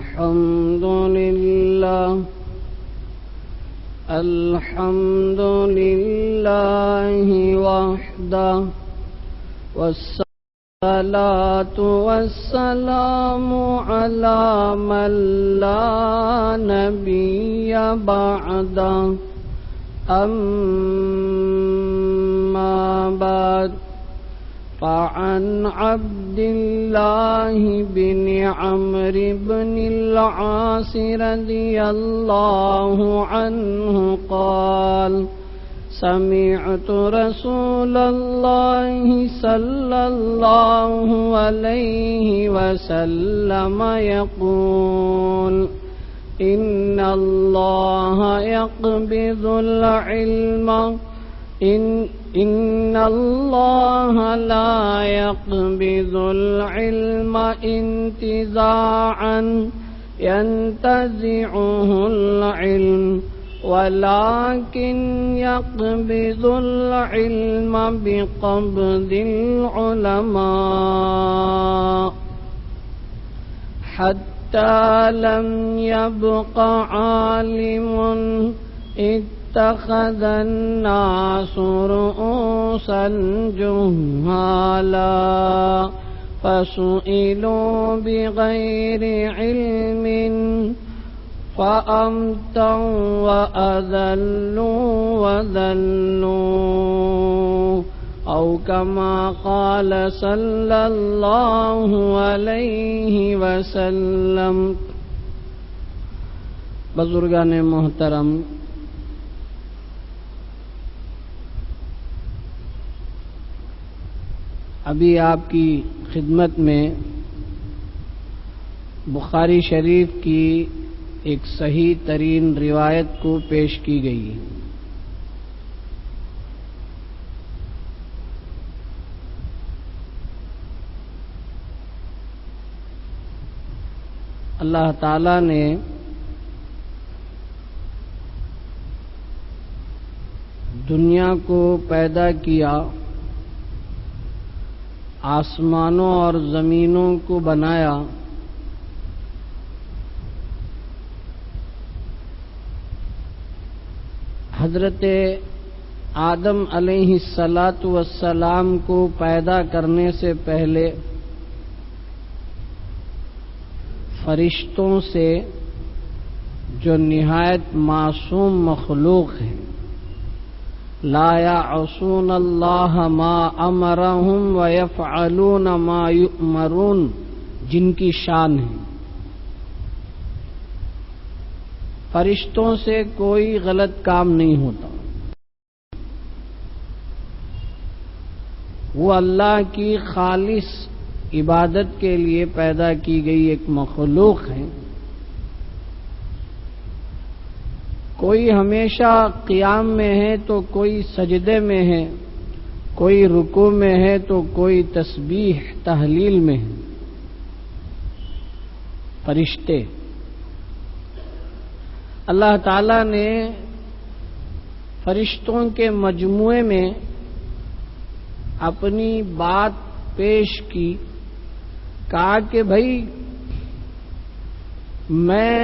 الحمد لله وحده والصلاة والسلام على من لا نبي بعده أما بعد فعن عبد الله بن عمرو بن العاص رضي الله عنه قال سمعت رسول الله صلى الله عليه وسلم يقول إن الله يقبض العلم إن الله لا يقبض العلم انتزاعا ينتزعه العلم ولكن يقبض العلم بقبض العلماء حتى لم يبق عالم اتخذ الناس رؤوسا جهالا فسئلوا بغير علم فأمتوا وأذلوا وذلوا أو كما قال صلى الله عليه وسلم. بزرگان محترم، ابھی آپ کی خدمت میں بخاری شریف کی ایک صحیح ترین روایت کو پیش کی گئی. اللہ تعالی نے دنیا کو پیدا کیا، آسمانوں اور زمینوں کو بنایا، حضرت آدم علیہ السلام کو پیدا کرنے سے پہلے فرشتوں سے جو نہایت معصوم مخلوق ہیں، لا یعصون اللہ ما امرہم ویفعلون ما یؤمرون، جن کی شان ہے، فرشتوں سے کوئی غلط کام نہیں ہوتا. وہ اللہ کی خالص عبادت کے لیے پیدا کی گئی ایک مخلوق ہے. کوئی ہمیشہ قیام میں ہے تو کوئی سجدے میں ہے، کوئی رکوع میں ہے تو کوئی تسبیح تحلیل میں ہے. فرشتے اللہ تعالی نے فرشتوں کے مجموعے میں اپنی بات پیش کی، کہا کہ بھائی میں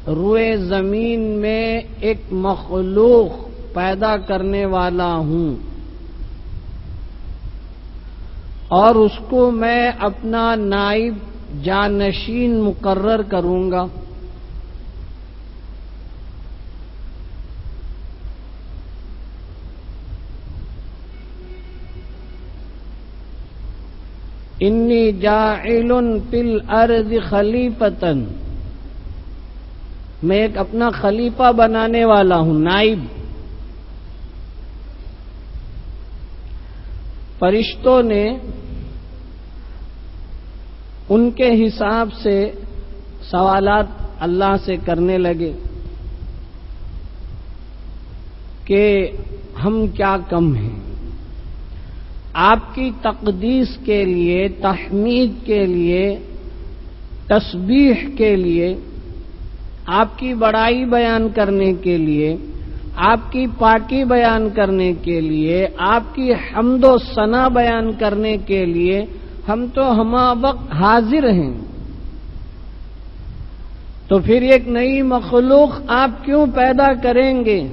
روئے زمین میں ایک مخلوق پیدا کرنے والا ہوں اور اس کو میں اپنا نائب جانشین مقرر کروں گا. انی جاعل فی الارض خلیفۃ، میں ایک اپنا خلیفہ بنانے والا ہوں، نائب. فرشتوں نے ان کے حساب سے سوالات اللہ سے کرنے لگے کہ ہم کیا کم ہیں، آپ کی تقدیس کے لیے، تحمید کے لیے، تسبیح کے لیے، آپ کی بڑائی بیان کرنے کے لیے، آپ کی پاکی بیان کرنے کے لیے، آپ کی حمد و ثنا بیان کرنے کے لیے ہم تو ہمہ وقت حاضر ہیں. تو پھر ایک نئی مخلوق آپ کیوں پیدا کریں گے؟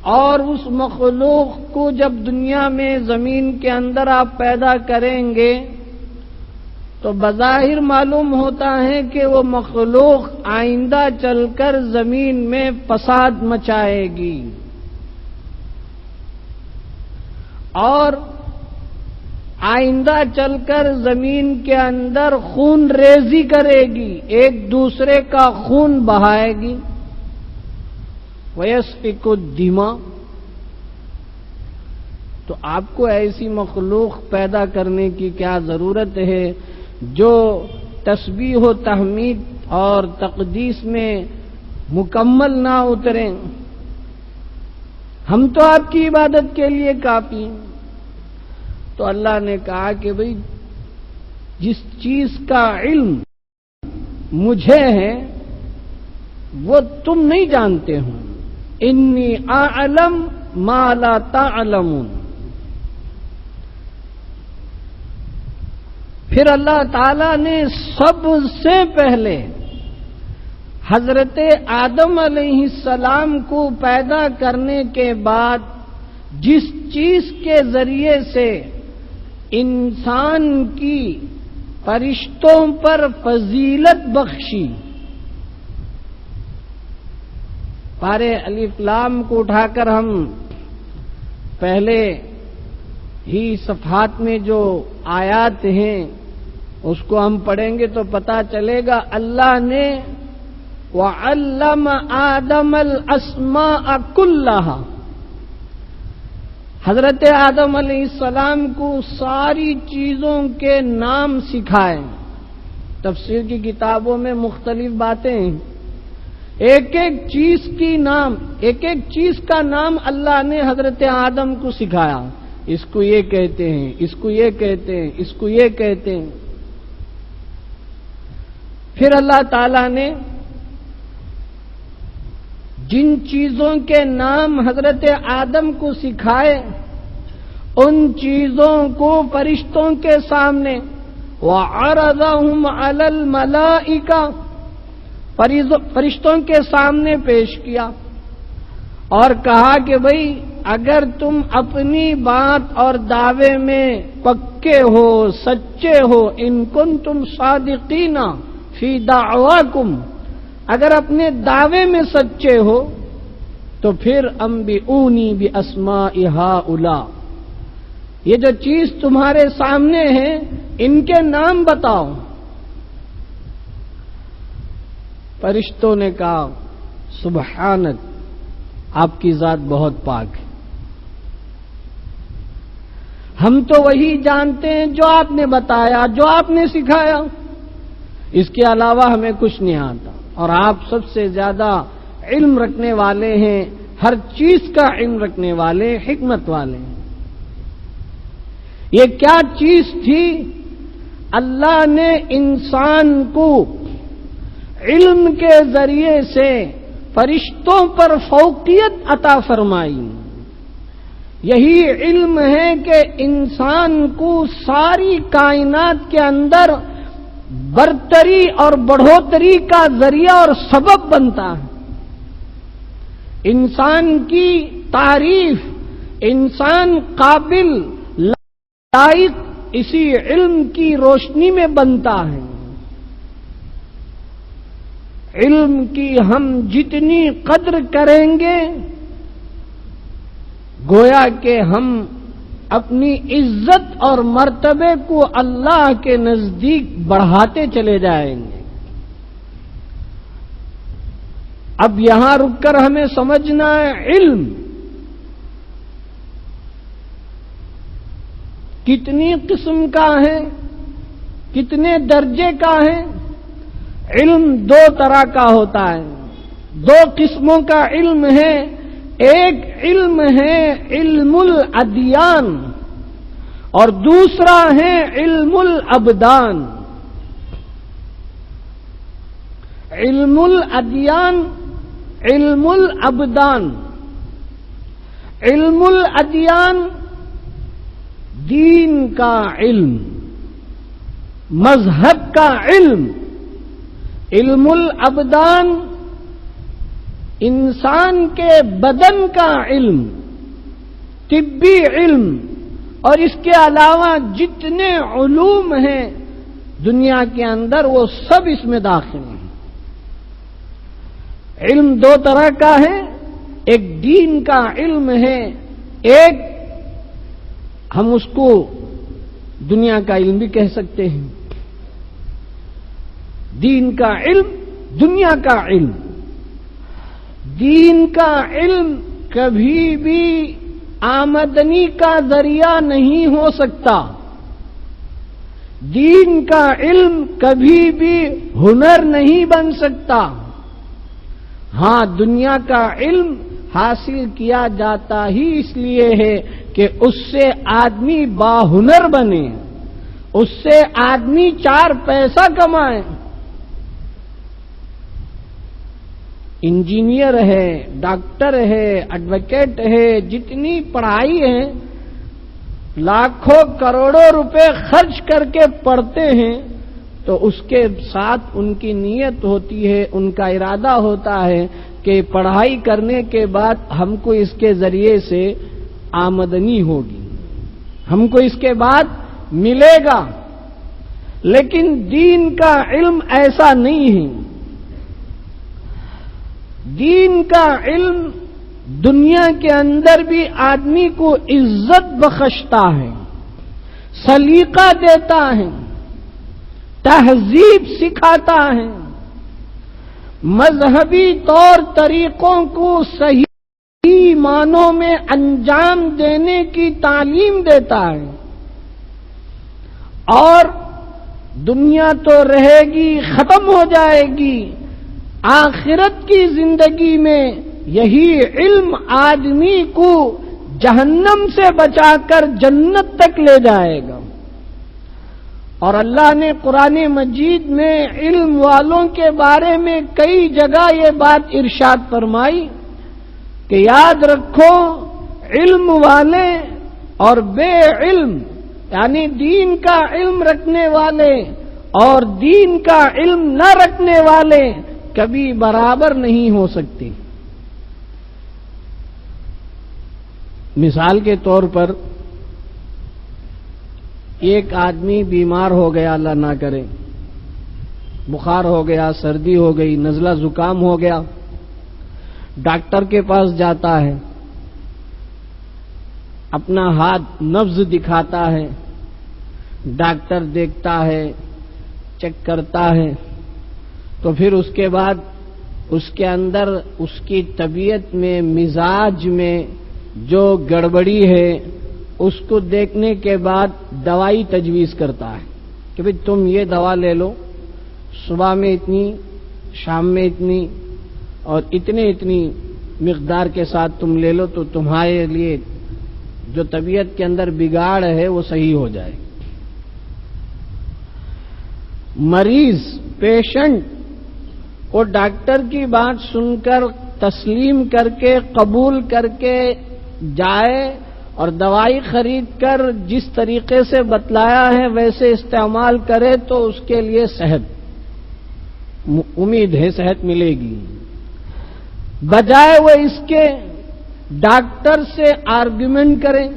اور اس مخلوق کو جب دنیا میں زمین کے اندر آپ پیدا کریں گے تو بظاہر معلوم ہوتا ہے کہ وہ مخلوق آئندہ چل کر زمین میں فساد مچائے گی اور آئندہ چل کر زمین کے اندر خون ریزی کرے گی، ایک دوسرے کا خون بہائے گی۔ وَيَسْفِكُ الدِّمَاءَ، تو آپ کو ایسی مخلوق پیدا کرنے کی کیا ضرورت ہے جو تسبیح و تحمید اور تقدیس میں مکمل نہ اتریں؟ ہم تو آپ کی عبادت کے لیے کافی ہیں۔ تو اللہ نے کہا کہ بھئی جس چیز کا علم مجھے ہے وہ تم نہیں جانتے ہو، انی اعلم ما لا تعلمون۔ پھر اللہ تعالی نے سب سے پہلے حضرت آدم علیہ السلام کو پیدا کرنے کے بعد جس چیز کے ذریعے سے انسان کی فرشتوں پر فضیلت بخشی، پارے الف لام کو اٹھا کر ہم پہلے ہی صفحات میں جو آیات ہیں اس کو ہم پڑھیں گے تو پتہ چلے گا۔ اللہ نے وَعَلَّمَ آدَمَ الْأَسْمَاءَ كُلَّهَا، حضرت آدم علیہ السلام کو ساری چیزوں کے نام سکھائے۔ تفسیر کی کتابوں میں مختلف باتیں ہیں، ایک ایک چیز کا نام اللہ نے حضرت آدم کو سکھایا، اس کو یہ کہتے ہیں، اس کو یہ کہتے ہیں، اس کو یہ کہتے ہیں۔ پھر اللہ تعالی نے جن چیزوں کے نام حضرت آدم کو سکھائے ان چیزوں کو فرشتوں کے سامنے وَعَرَضَهُمْ عَلَى الْمَلَائِكَةِ، فرشتوں کے سامنے پیش کیا اور کہا کہ بھئی اگر تم اپنی بات اور دعوے میں پکے ہو، سچے ہو، ان کنتم صادقین فی دعواکم، اگر اپنے دعوے میں سچے ہو تو پھر انبئونی باسماء ہؤلاء، یہ جو چیز تمہارے سامنے ہے ان کے نام بتاؤ۔ فرشتوں نے کہا سبحانک، آپ کی ذات بہت پاک ہے، ہم تو وہی جانتے ہیں جو آپ نے بتایا، جو آپ نے سکھایا، اس کے علاوہ ہمیں کچھ نہیں آتا، اور آپ سب سے زیادہ علم رکھنے والے ہیں، ہر چیز کا علم رکھنے والے، حکمت والے ہیں۔ یہ کیا چیز تھی؟ اللہ نے انسان کو علم کے ذریعے سے فرشتوں پر فوقیت عطا فرمائی۔ یہی علم ہے کہ انسان کو ساری کائنات کے اندر برتری اور بڑھوتری کا ذریعہ اور سبب بنتا ہے۔ انسان کی تعریف، انسان قابل لائق اسی علم کی روشنی میں بنتا ہے۔ علم کی ہم جتنی قدر کریں گے گویا کہ ہم اپنی عزت اور مرتبے کو اللہ کے نزدیک بڑھاتے چلے جائیں گے۔ اب یہاں رک کر ہمیں سمجھنا ہے علم کتنی قسم کا ہے، کتنے درجے کا ہے۔ علم دو طرح کا ہوتا ہے، دو قسموں کا علم ہے۔ ایک علم ہے علم الادیان اور دوسرا ہے علم الابدان۔ علم الادیان، علم الابدان۔ علم الادیان دین کا علم، مذہب کا علم، علم الابدان انسان کے بدن کا علم، طبی علم، اور اس کے علاوہ جتنے علوم ہیں دنیا کے اندر وہ سب اس میں داخل ہیں۔ علم دو طرح کا ہے، ایک دین کا علم ہے، ایک ہم اس کو دنیا کا علم بھی کہہ سکتے ہیں۔ دین کا علم، دنیا کا علم۔ دین کا علم کبھی بھی آمدنی کا ذریعہ نہیں ہو سکتا، دین کا علم کبھی بھی ہنر نہیں بن سکتا۔ ہاں، دنیا کا علم حاصل کیا جاتا ہی اس لیے ہے کہ اس سے آدمی باہنر بنے، اس سے آدمی چار پیسہ کمائے۔ انجینئر ہے، ڈاکٹر ہے، ایڈوکیٹ ہے، جتنی پڑھائی ہے لاکھوں کروڑوں روپے خرچ کر کے پڑھتے ہیں، تو اس کے ساتھ ان کی نیت ہوتی ہے، ان کا ارادہ ہوتا ہے کہ پڑھائی کرنے کے بعد ہم کو اس کے ذریعے سے آمدنی ہوگی، ہم کو اس کے بعد ملے گا۔ لیکن دین کا علم ایسا نہیں ہے۔ دین کا علم دنیا کے اندر بھی آدمی کو عزت بخشتا ہے، سلیقہ دیتا ہے، تہذیب سکھاتا ہے، مذہبی طور طریقوں کو صحیح معنوں میں انجام دینے کی تعلیم دیتا ہے۔ اور دنیا تو رہے گی، ختم ہو جائے گی، آخرت کی زندگی میں یہی علم آدمی کو جہنم سے بچا کر جنت تک لے جائے گا۔ اور اللہ نے قرآن مجید میں علم والوں کے بارے میں کئی جگہ یہ بات ارشاد فرمائی کہ یاد رکھو، علم والے اور بے علم، یعنی دین کا علم رکھنے والے اور دین کا علم نہ رکھنے والے کبھی برابر نہیں ہو سکتے۔ مثال کے طور پر ایک آدمی بیمار ہو گیا، اللہ نہ کرے، بخار ہو گیا، سردی ہو گئی، نزلہ زکام ہو گیا، ڈاکٹر کے پاس جاتا ہے، اپنا ہاتھ نبض دکھاتا ہے، ڈاکٹر دیکھتا ہے، چیک کرتا ہے، تو پھر اس کے بعد اس کے اندر اس کی طبیعت میں، مزاج میں جو گڑبڑی ہے اس کو دیکھنے کے بعد دوائی تجویز کرتا ہے کہ بھئی تم یہ دوا لے لو، صبح میں اتنی، شام میں اتنی، اور اتنی مقدار کے ساتھ تم لے لو تو تمہارے لیے جو طبیعت کے اندر بگاڑ ہے وہ صحیح ہو جائے۔ مریض، پیشنٹ وہ ڈاکٹر کی بات سن کر تسلیم کر کے، قبول کر کے جائے اور دوائی خرید کر جس طریقے سے بتلایا ہے ویسے استعمال کرے تو اس کے لیے صحت، امید ہے صحت ملے گی۔ بجائے وہ اس کے ڈاکٹر سے آرگیومنٹ کریں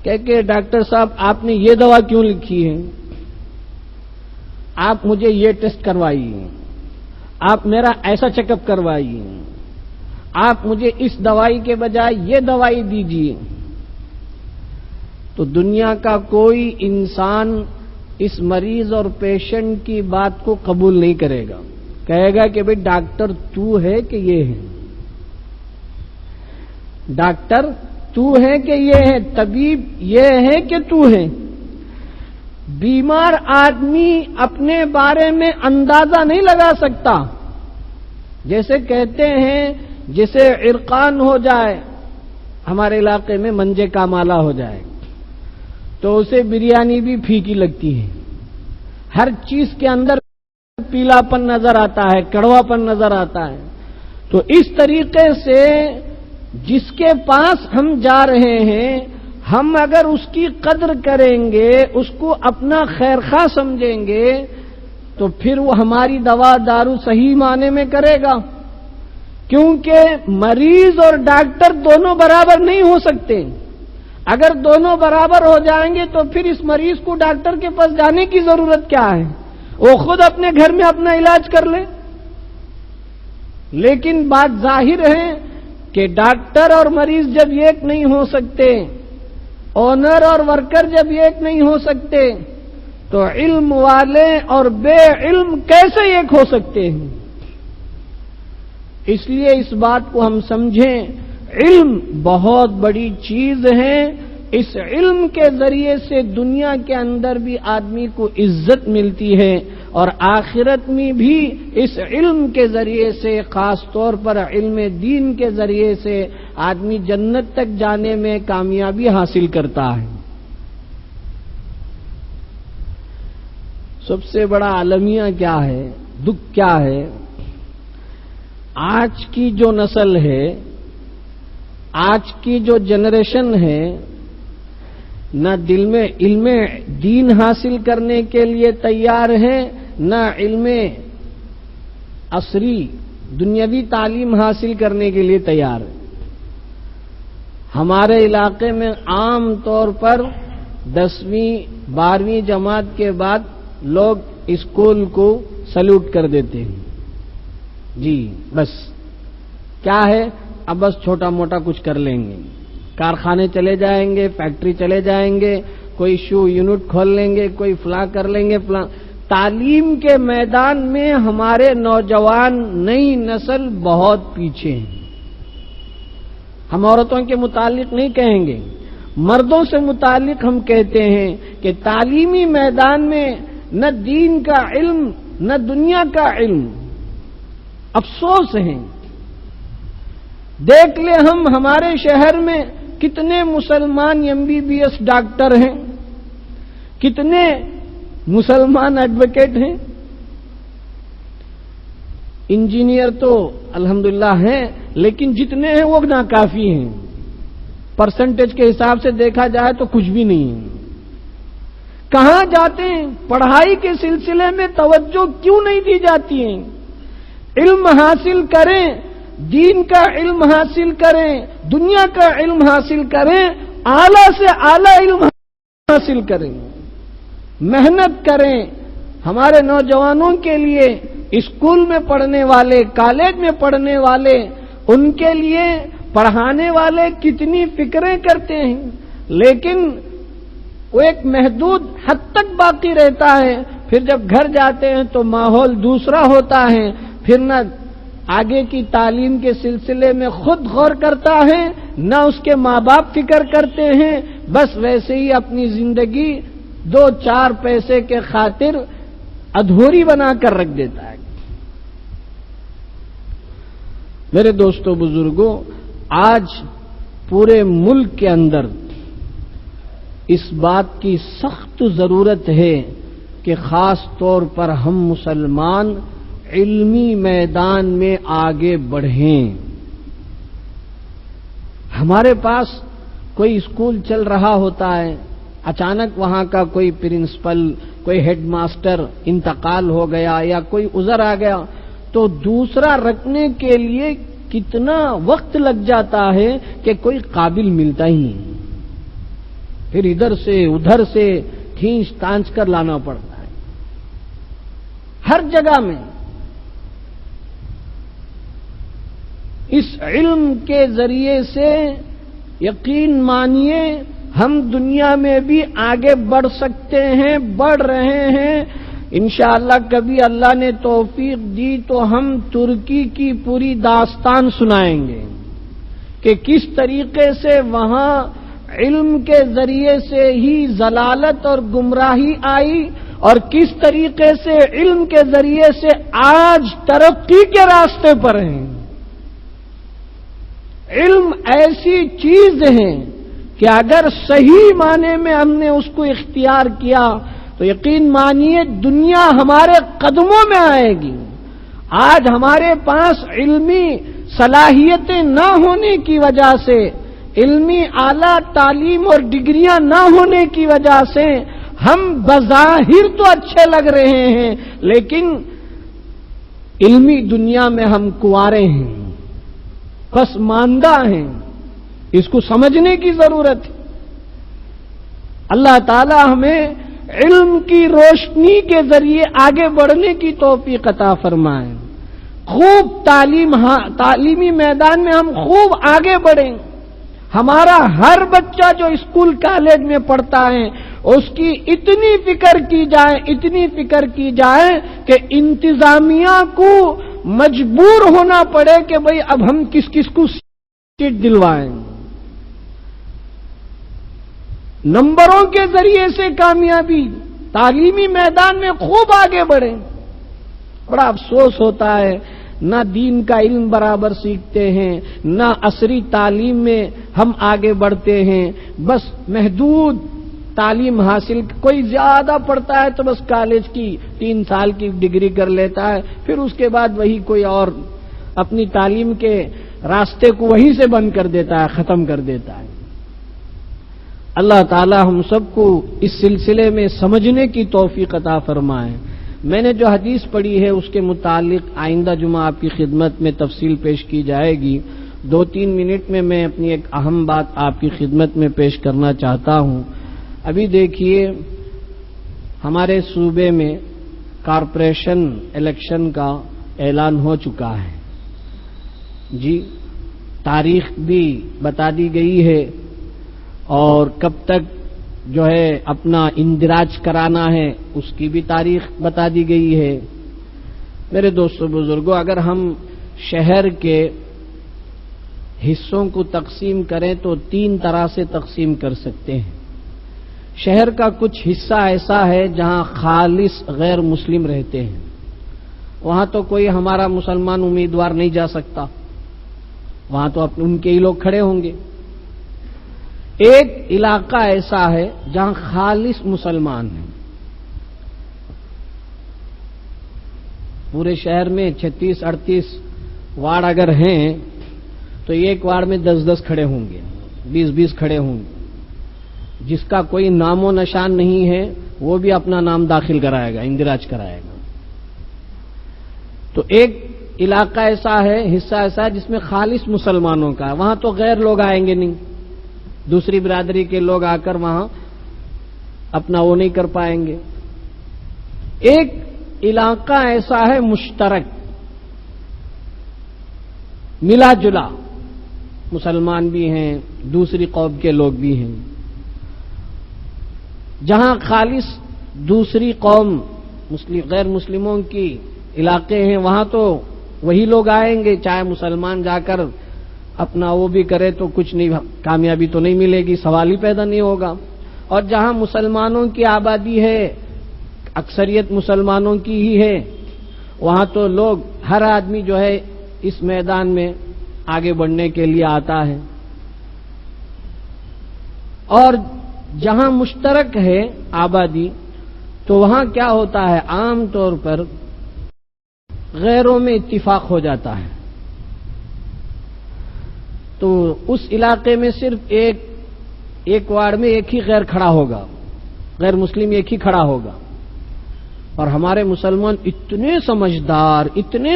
کہ ڈاکٹر صاحب آپ نے یہ دوا کیوں لکھی ہے، آپ مجھے یہ ٹیسٹ کروائیے، آپ میرا ایسا چیک اپ کروائیے، آپ مجھے اس دوائی کے بجائے یہ دوائی دیجیے۔ تو دنیا کا کوئی انسان اس مریض اور پیشنٹ کی بات کو قبول نہیں کرے گا، کہے گا کہ بھئی ڈاکٹر تو ہے کہ یہ ہے، ڈاکٹر تو ہے کہ یہ ہے، طبیب یہ ہے کہ تو ہے۔ بیمار آدمی اپنے بارے میں اندازہ نہیں لگا سکتا، جیسے کہتے ہیں جسے عرقان ہو جائے، ہمارے علاقے میں منجے کا مالا ہو جائے تو اسے بریانی بھی پھیکی لگتی ہے، ہر چیز کے اندر پیلا پن نظر آتا ہے، کڑوا پن نظر آتا ہے۔ تو اس طریقے سے جس کے پاس ہم جا رہے ہیں، ہم اگر اس کی قدر کریں گے، اس کو اپنا خیر خواہ سمجھیں گے، تو پھر وہ ہماری دوا دارو صحیح معنی میں کرے گا، کیونکہ مریض اور ڈاکٹر دونوں برابر نہیں ہو سکتے۔ اگر دونوں برابر ہو جائیں گے تو پھر اس مریض کو ڈاکٹر کے پاس جانے کی ضرورت کیا ہے؟ وہ خود اپنے گھر میں اپنا علاج کر لے۔ لیکن بات ظاہر ہے کہ ڈاکٹر اور مریض جب ایک نہیں ہو سکتے، اونر اور ورکر جب ایک نہیں ہو سکتے، تو علم والے اور بے علم کیسے ایک ہو سکتے ہیں؟ اس لیے اس بات کو ہم سمجھیں، علم بہت بڑی چیز ہے۔ اس علم کے ذریعے سے دنیا کے اندر بھی آدمی کو عزت ملتی ہے، اور آخرت میں بھی اس علم کے ذریعے سے، خاص طور پر علم دین کے ذریعے سے، آدمی جنت تک جانے میں کامیابی حاصل کرتا ہے۔ سب سے بڑا المیہ کیا ہے، دکھ کیا ہے؟ آج کی جو نسل ہے، آج کی جو جنریشن ہے، نہ دل میں علم دین حاصل کرنے کے لیے تیار ہے، نہ علم عصری دنیاوی تعلیم حاصل کرنے کے لیے تیار ہے۔ ہمارے علاقے میں عام طور پر 10ویں 12ویں جماعت کے بعد لوگ اسکول کو سلوٹ کر دیتے ہیں، جی بس کیا ہے، اب بس چھوٹا موٹا کچھ کر لیں گے، کارخانے چلے جائیں گے، فیکٹری چلے جائیں گے، کوئی شو یونٹ کھول لیں گے، کوئی فلاں کر لیں گے، فلاں۔ تعلیم کے میدان میں ہمارے نوجوان نئی نسل بہت پیچھے ہیں۔ ہم عورتوں کے متعلق نہیں کہیں گے، مردوں سے متعلق ہم کہتے ہیں کہ تعلیمی میدان میں نہ دین کا علم نہ دنیا کا علم، افسوس ہے۔ دیکھ لیں ہم ہمارے شہر میں کتنے مسلمان MBBS ڈاکٹر ہیں، کتنے مسلمان ایڈوکیٹ ہیں، انجینئر تو الحمدللہ ہیں، لیکن جتنے ہیں وہ ناکافی ہیں۔ پرسنٹیج کے حساب سے دیکھا جائے تو کچھ بھی نہیں ہے۔ کہاں جاتے ہیں؟ پڑھائی کے سلسلے میں توجہ کیوں نہیں دی جاتی ہے؟ علم حاصل کریں، دین کا علم حاصل کریں، دنیا کا علم حاصل کریں، اعلیٰ سے اعلیٰ علم حاصل کریں، محنت کریں۔ ہمارے نوجوانوں کے لیے اسکول میں پڑھنے والے، کالج میں پڑھنے والے، ان کے لیے پڑھانے والے کتنی فکریں کرتے ہیں، لیکن وہ ایک محدود حد تک باقی رہتا ہے۔ پھر جب گھر جاتے ہیں تو ماحول دوسرا ہوتا ہے، پھر نہ آگے کی تعلیم کے سلسلے میں خود غور کرتا ہے، نہ اس کے ماں باپ فکر کرتے ہیں، بس ویسے ہی اپنی زندگی 2-4 پیسے کے خاطر ادھوری بنا کر رکھ دیتا ہے۔ میرے دوستو بزرگوں، آج پورے ملک کے اندر اس بات کی سخت ضرورت ہے کہ خاص طور پر ہم مسلمان علمی میدان میں آگے بڑھیں۔ ہمارے پاس کوئی اسکول چل رہا ہوتا ہے، اچانک وہاں کا کوئی پرنسپل، کوئی ہیڈ ماسٹر انتقال ہو گیا یا کوئی عذر آ گیا، تو دوسرا رکھنے کے لیے کتنا وقت لگ جاتا ہے کہ کوئی قابل ملتا ہی نہیں، پھر ادھر سے ادھر سے کھینچ تانچ کر لانا پڑتا ہے۔ ہر جگہ میں اس علم کے ذریعے سے یقین مانیے ہم دنیا میں بھی آگے بڑھ سکتے ہیں، بڑھ رہے ہیں۔ انشاءاللہ کبھی اللہ نے توفیق دی تو ہم ترکی کی پوری داستان سنائیں گے کہ کس طریقے سے وہاں علم کے ذریعے سے ہی ضلالت اور گمراہی آئی، اور کس طریقے سے علم کے ذریعے سے آج ترقی کے راستے پر ہیں۔ علم ایسی چیز ہے کہ اگر صحیح معنی میں ہم نے اس کو اختیار کیا تو یقین مانیے دنیا ہمارے قدموں میں آئے گی۔ آج ہمارے پاس علمی صلاحیتیں نہ ہونے کی وجہ سے، علمی اعلیٰ تعلیم اور ڈگریاں نہ ہونے کی وجہ سے ہم بظاہر تو اچھے لگ رہے ہیں لیکن علمی دنیا میں ہم کنوارے ہیں، پسماندہ ہیں، اس کو سمجھنے کی ضرورت ہے۔ اللہ تعالی ہمیں علم کی روشنی کے ذریعے آگے بڑھنے کی توفیق عطا فرمائے، خوب تعلیمی میدان میں ہم خوب آگے بڑھیں، ہمارا ہر بچہ جو اسکول کالج میں پڑھتا ہے اس کی اتنی فکر کی جائے کہ انتظامیہ کو مجبور ہونا پڑے کہ بھئی اب ہم کس کس کو سیٹ دلوائیں، نمبروں کے ذریعے سے کامیابی، تعلیمی میدان میں خوب آگے بڑھیں۔ بڑا افسوس ہوتا ہے نہ دین کا علم برابر سیکھتے ہیں، نہ عصری تعلیم میں ہم آگے بڑھتے ہیں، بس محدود تعلیم حاصل، کوئی زیادہ پڑھتا ہے تو بس کالج کی 3 سال کی ڈگری کر لیتا ہے، پھر اس کے بعد وہی کوئی اور اپنی تعلیم کے راستے کو وہیں سے بند کر دیتا ہے، ختم کر دیتا ہے۔ اللہ تعالی ہم سب کو اس سلسلے میں سمجھنے کی توفیق عطا فرمائے۔ میں نے جو حدیث پڑھی ہے اس کے متعلق آئندہ جمعہ آپ کی خدمت میں تفصیل پیش کی جائے گی۔ 2-3 منٹ میں میں اپنی ایک اہم بات آپ کی خدمت میں پیش کرنا چاہتا ہوں۔ ابھی دیکھیے ہمارے صوبے میں کارپوریشن الیکشن کا اعلان ہو چکا ہے، جی تاریخ بھی بتا دی گئی ہے اور کب تک جو ہے اپنا اندراج کرانا ہے اس کی بھی تاریخ بتا دی گئی ہے۔ میرے دوستو بزرگوں، اگر ہم شہر کے حصوں کو تقسیم کریں تو 3 طرح سے تقسیم کر سکتے ہیں۔ شہر کا کچھ حصہ ایسا ہے جہاں خالص غیر مسلم رہتے ہیں، وہاں تو کوئی ہمارا مسلمان امیدوار نہیں جا سکتا، وہاں تو ان کے ہی لوگ کھڑے ہوں گے۔ ایک علاقہ ایسا ہے جہاں خالص مسلمان ہیں، پورے شہر میں 36-38 وارڈ اگر ہیں تو ایک وارڈ میں 10-10 کھڑے ہوں گے، 20-20 کھڑے ہوں گے، جس کا کوئی نام و نشان نہیں ہے وہ بھی اپنا نام داخل کرائے گا، اندراج کرائے گا۔ تو ایک علاقہ ایسا ہے، حصہ ایسا ہے جس میں خالص مسلمانوں کا ہے، وہاں تو غیر لوگ آئیں گے نہیں، دوسری برادری کے لوگ آ کر وہاں اپنا وہ نہیں کر پائیں گے۔ ایک علاقہ ایسا ہے مشترک، ملا جلا، مسلمان بھی ہیں دوسری قوم کے لوگ بھی ہیں، جہاں خالص دوسری قوم غیر مسلموں کی علاقے ہیں، وہاں تو وہی لوگ آئیں گے، چاہے مسلمان جا کر اپنا وہ بھی کرے تو کچھ نہیں، کامیابی تو نہیں ملے گی، سوال ہی پیدا نہیں ہوگا۔ اور جہاں مسلمانوں کی آبادی ہے، اکثریت مسلمانوں کی ہی ہے، وہاں تو لوگ، ہر آدمی جو ہے اس میدان میں آگے بڑھنے کے لیے آتا ہے۔ اور جہاں مشترک ہے آبادی تو وہاں کیا ہوتا ہے، عام طور پر غیروں میں اتفاق ہو جاتا ہے، تو اس علاقے میں صرف ایک وارڈ میں ایک ہی غیر کھڑا ہوگا، غیر مسلم ایک ہی کھڑا ہوگا۔ اور ہمارے مسلمان اتنے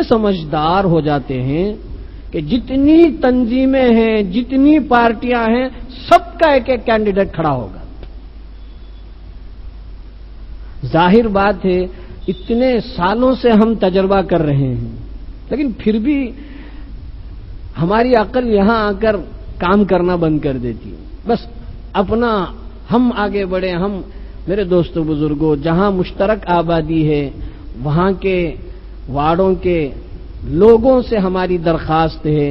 سمجھدار ہو جاتے ہیں کہ جتنی تنظیمیں ہیں، جتنی پارٹیاں ہیں، سب کا ایک ایک کینڈیڈیٹ کھڑا ہوگا۔ ظاہر بات ہے اتنے سالوں سے ہم تجربہ کر رہے ہیں، لیکن پھر بھی ہماری عقل یہاں آ کر کام کرنا بند کر دیتی ہے، بس اپنا ہم آگے بڑھے۔ ہم میرے دوستو بزرگوں، جہاں مشترک آبادی ہے وہاں کے وارڈوں کے لوگوں سے ہماری درخواست ہے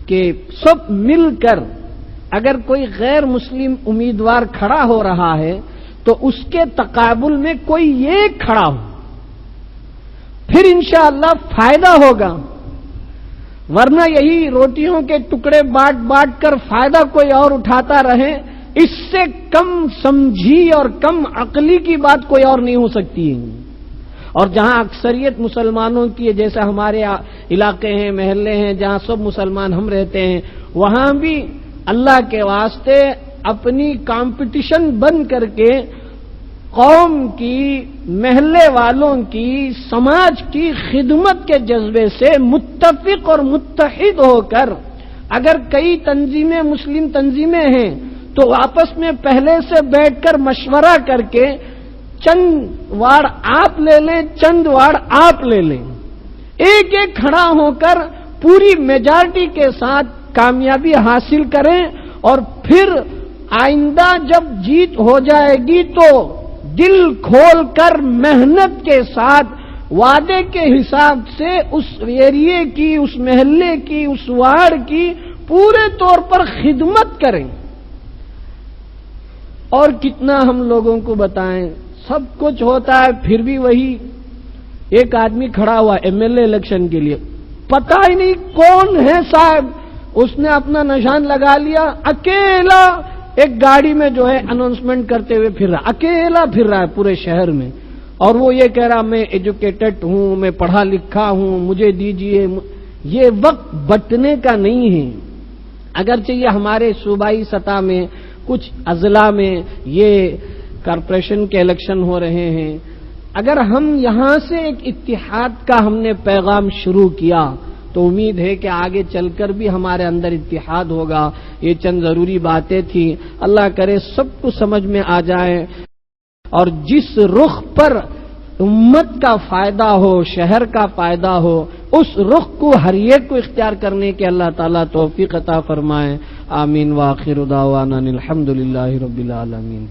کہ سب مل کر، اگر کوئی غیر مسلم امیدوار کھڑا ہو رہا ہے تو اس کے تقابل میں کوئی ایک کھڑا ہو، پھر انشاءاللہ فائدہ ہوگا، ورنہ یہی روٹیوں کے ٹکڑے بانٹ کر فائدہ کوئی اور اٹھاتا رہے، اس سے کم سمجھی اور کم عقلی کی بات کوئی اور نہیں ہو سکتی ہے۔ اور جہاں اکثریت مسلمانوں کی، جیسے ہمارے علاقے ہیں، محلے ہیں، جہاں سب مسلمان ہم رہتے ہیں، وہاں بھی اللہ کے واسطے اپنی کمپٹیشن بند کر کے قوم کی، محلے والوں کی، سماج کی خدمت کے جذبے سے متفق اور متحد ہو کر، اگر کئی تنظیمیں مسلم تنظیمیں ہیں تو آپس میں پہلے سے بیٹھ کر مشورہ کر کے چند واڑ آپ لے لیں، چند واڑ آپ لے لیں، ایک ایک کھڑا ہو کر پوری میجارٹی کے ساتھ کامیابی حاصل کریں، اور پھر آئندہ جب جیت ہو جائے گی تو دل کھول کر محنت کے ساتھ وعدے کے حساب سے اس ایریے کی، اس محلے کی، اس وارڈ کی پورے طور پر خدمت کریں۔ اور کتنا ہم لوگوں کو بتائیں، سب کچھ ہوتا ہے پھر بھی وہی ایک آدمی کھڑا ہوا ایم ایل اے الیکشن کے لیے، پتہ ہی نہیں کون ہے صاحب، اس نے اپنا نشان لگا لیا، اکیلا ایک گاڑی میں جو ہے اناؤنسمنٹ کرتے ہوئے پھر رہا، اکیلا پھر رہا ہے پورے شہر میں، اور وہ یہ کہہ رہا میں ایجوکیٹڈ ہوں، میں پڑھا لکھا ہوں، مجھے دیجئے۔ یہ وقت بٹنے کا نہیں ہے، اگرچہ یہ ہمارے صوبائی سطح میں کچھ اضلاع میں یہ کارپوریشن کے الیکشن ہو رہے ہیں، اگر ہم یہاں سے ایک اتحاد کا ہم نے پیغام شروع کیا تو امید ہے کہ آگے چل کر بھی ہمارے اندر اتحاد ہوگا۔ یہ چند ضروری باتیں تھیں، اللہ کرے سب کو سمجھ میں آ جائے، اور جس رخ پر امت کا فائدہ ہو، شہر کا فائدہ ہو، اس رخ کو ہر ایک کو اختیار کرنے کے اللہ تعالیٰ توفیق عطا فرمائے۔ آمین۔ وآخر دعوانا الحمدللہ رب العالمین۔